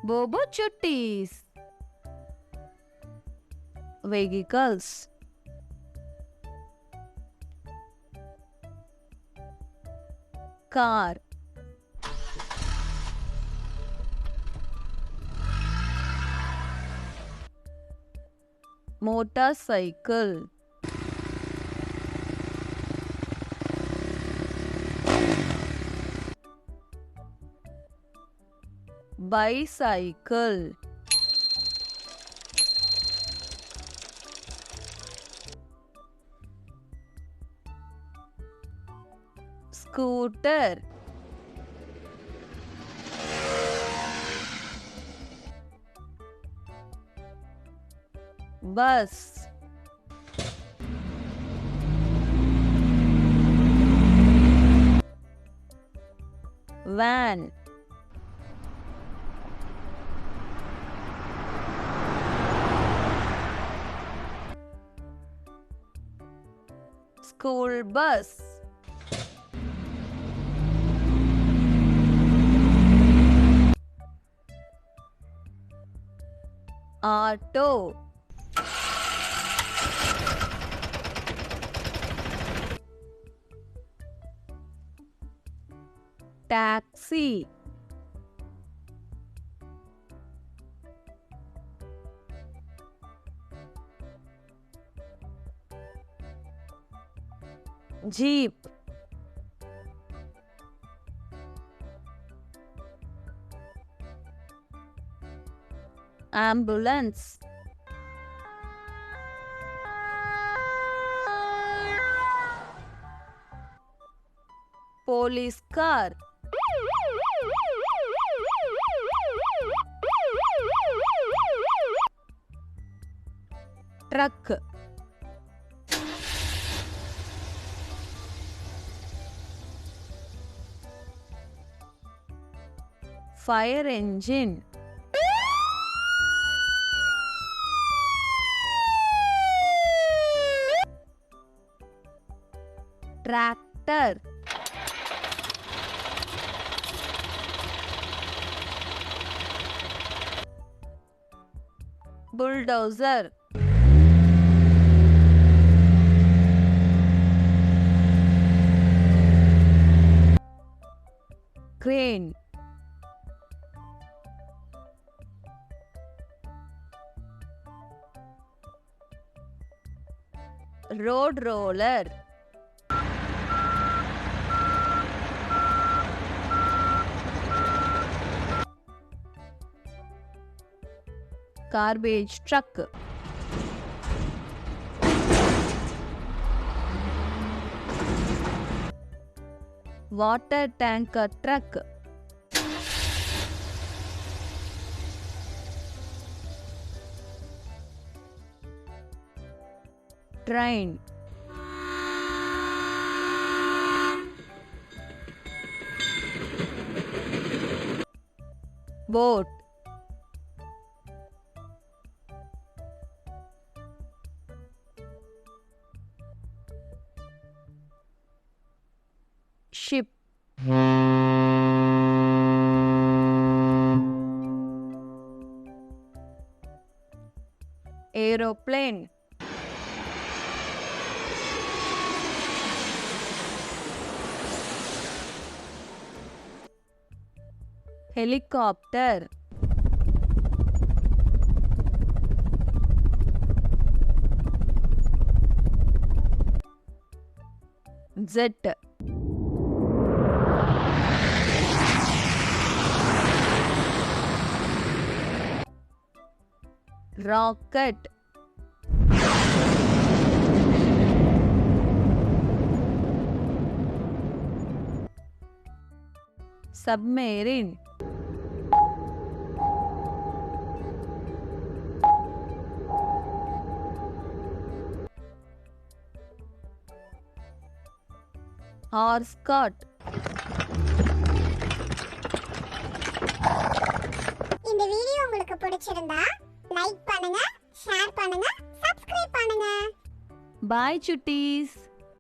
Bobo chuttis. Vehicles. Car. Motorcycle. Bicycle. Scooter. Bus. Van. School bus. Auto. Taxi. Jeep. Ambulance. Police car. Truck. Fire engine. Tractor. Bulldozer. Crane. Road roller. Garbage truck. Water tanker truck. Train. Boat. Ship. Aeroplane. Helicopter. Jet. Rocket. Submarine. Horse cart. இந்த video உங்களுக்கு பிடிச்சிருந்தா like பண்ணுங்க, share பண்ணுங்க, subscribe பண்ணுங்க. Bye chuttis.